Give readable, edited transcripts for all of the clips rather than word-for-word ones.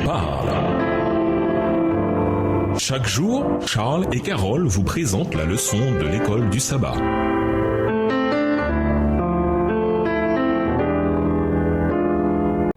parle. Chaque jour, Charles et Carole vous présentent la leçon de l'école du sabbat.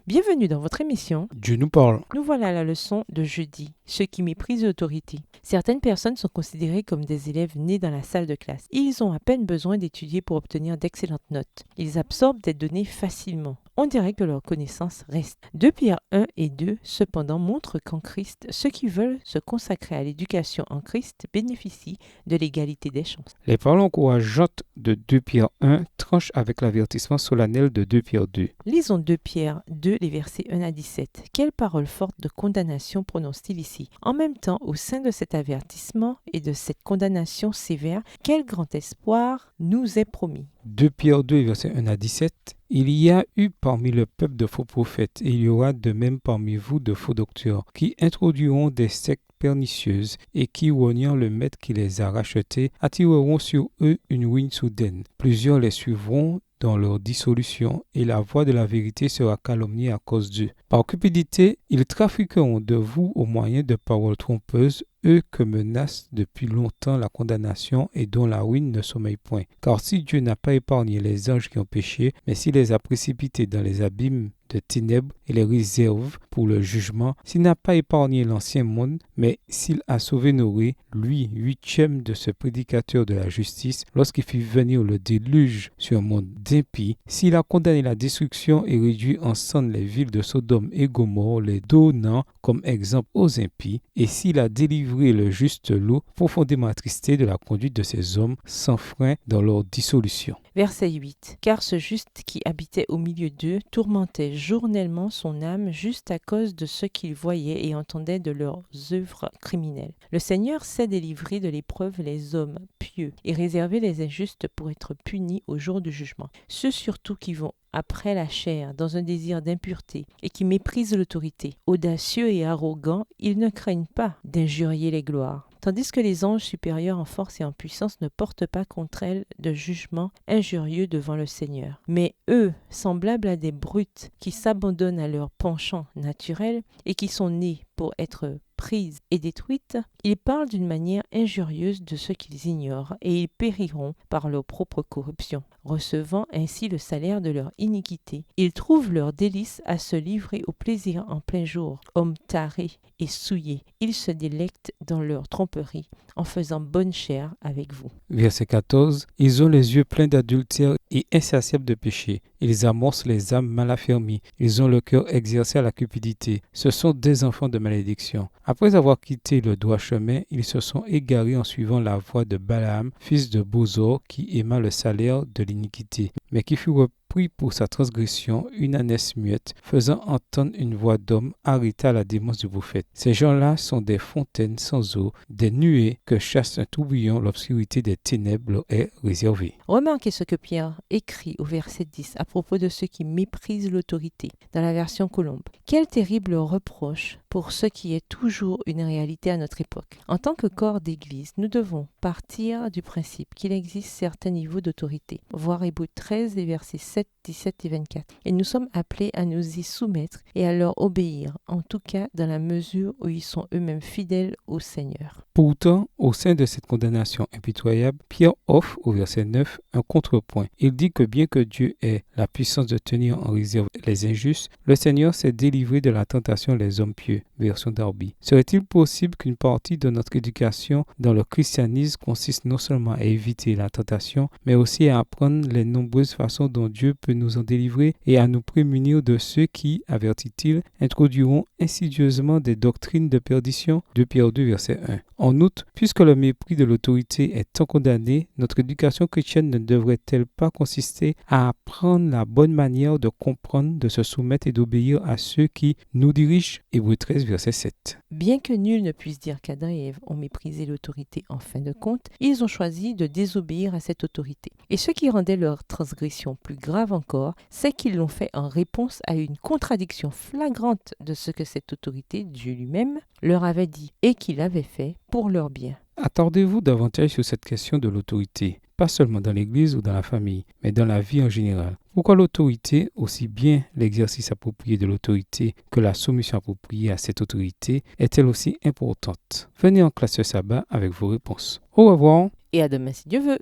Bienvenue dans votre émission. Dieu nous parle. Nous voilà à la leçon de jeudi, ceux qui méprisent l'autorité. Certaines personnes sont considérées comme des élèves nés dans la salle de classe. Ils ont à peine besoin d'étudier pour obtenir d'excellentes notes. Ils absorbent des données facilement. On dirait que leur connaissance reste. 2 Pierre 1 et 2, cependant, montrent qu'en Christ, ceux qui veulent se consacrer à l'éducation en Christ bénéficient de l'égalité des chances. Les paroles encourageantes de 2 Pierre 1 tranchent avec l'avertissement solennel de 2 Pierre 2. Lisons 2 Pierre 2, les versets 1 à 17. Quelle parole forte de condamnation prononce-t-il ici? En même temps, au sein de cet avertissement et de cette condamnation sévère, quel grand espoir nous est promis. 2 Pierre 2, versets 1 à 17. Il y a eu parmi le peuple de faux prophètes, et il y aura de même parmi vous de faux docteurs, qui introduiront des sectes pernicieuses, et qui, rognant le maître qui les a rachetés, attireront sur eux une ruine soudaine. Plusieurs les suivront dans leur dissolution, et la voix de la vérité sera calomniée à cause d'eux. Par cupidité, ils trafiqueront de vous au moyen de paroles trompeuses, eux que menace depuis longtemps la condamnation et dont la ruine ne sommeille point. Car si Dieu n'a pas épargné les anges qui ont péché, mais s'il les a précipités dans les abîmes de ténèbres et les réserve pour le jugement, s'il n'a pas épargné l'ancien monde, mais s'il a sauvé Noé, lui, 8e de ce prédicateur de la justice, lorsqu'il fit venir le déluge sur un monde d'impies, s'il a condamné la destruction et réduit en cendres les villes de Sodome et Gomorrhe, les donnant comme exemple aux impies, et s'il a délivré le juste lot, profondément attristé de la conduite de ces hommes sans frein dans leur dissolution. Verset 8. Car ce juste qui habitait au milieu d'eux tourmentait journellement son âme juste à cause de ce qu'il voyait et entendait de leurs œuvres criminelles. Le Seigneur sait délivrer de l'épreuve les hommes pieux et réserver les injustes pour être punis au jour du jugement. Ceux surtout qui vont après la chair, dans un désir d'impureté, et qui méprisent l'autorité. Audacieux et arrogants, ils ne craignent pas d'injurier les gloires. Tandis que les anges supérieurs en force et en puissance ne portent pas contre elles de jugement injurieux devant le Seigneur. Mais eux, semblables à des brutes qui s'abandonnent à leur penchant naturel et qui sont nés pour être prises et détruites, ils parlent d'une manière injurieuse de ceux qu'ils ignorent et ils périront par leur propre corruption, recevant ainsi le salaire de leur iniquité. Ils trouvent leur délice à se livrer au plaisir en plein jour, hommes tarés et souillés. Ils se délectent dans leur tromperie en faisant bonne chère avec vous. Verset 14. Ils ont les yeux pleins d'adultère et insatiables de péché. Ils amorcent les âmes mal affermies. Ils ont le cœur exercé à la cupidité. Ce sont des enfants de malédiction. Après avoir quitté le droit chemin, ils se sont égarés en suivant la voie de Balaam, fils de Bosor, qui aima le salaire de l'iniquité, mais qui fut pris pour sa transgression, une ânesse muette, faisant entendre une voix d'homme, arrêta la démence du prophète. Ces gens-là sont des fontaines sans eau, des nuées que chasse un tourbillon, l'obscurité des ténèbres leur est réservée. Remarquez ce que Pierre écrit au verset 10 à propos de ceux qui méprisent l'autorité, dans la version Colombe. Quel terrible reproche pour ce qui est toujours une réalité à notre époque. En tant que corps d'Église, nous devons partir du principe qu'il existe certains niveaux d'autorité. Voir Hébreux 13, les versets 7, 17 et 24. Et nous sommes appelés à nous y soumettre et à leur obéir, en tout cas dans la mesure où ils sont eux-mêmes fidèles au Seigneur. Pourtant, au sein de cette condamnation impitoyable, Pierre offre au verset 9 un contrepoint. Il dit que bien que Dieu ait la puissance de tenir en réserve les injustes, le Seigneur s'est délivré de la tentation des hommes pieux. Version Darby. Serait-il possible qu'une partie de notre éducation dans le christianisme consiste non seulement à éviter la tentation, mais aussi à apprendre les nombreuses façons dont Dieu peut nous en délivrer et à nous prémunir de ceux qui, avertit-il, introduiront insidieusement des doctrines de perdition? 2 Pierre 2, verset 1. En outre, puisque le mépris de l'autorité est tant condamné, notre éducation chrétienne ne devrait-elle pas consister à apprendre la bonne manière de comprendre, de se soumettre et d'obéir à ceux qui nous dirigent? Hébreux 13, verset 7. Bien que nul ne puisse dire qu'Adam et Ève ont méprisé l'autorité en fin de compte, ils ont choisi de désobéir à cette autorité. Et ce qui rendait leur transgression plus grave encore, c'est qu'ils l'ont fait en réponse à une contradiction flagrante de ce que cette autorité, Dieu lui-même, leur avait dit et qu'il avait fait pour leur bien. Attardez-vous davantage sur cette question de l'autorité, pas seulement dans l'Église ou dans la famille, mais dans la vie en général. Pourquoi l'autorité, aussi bien l'exercice approprié de l'autorité que la soumission appropriée à cette autorité, est-elle aussi importante? Venez en classe ce sabbat avec vos réponses. Au revoir. Et à demain si Dieu veut.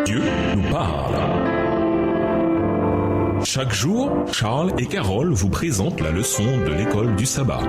Dieu nous parle. Chaque jour, Charles et Carole vous présentent la leçon de l'école du sabbat.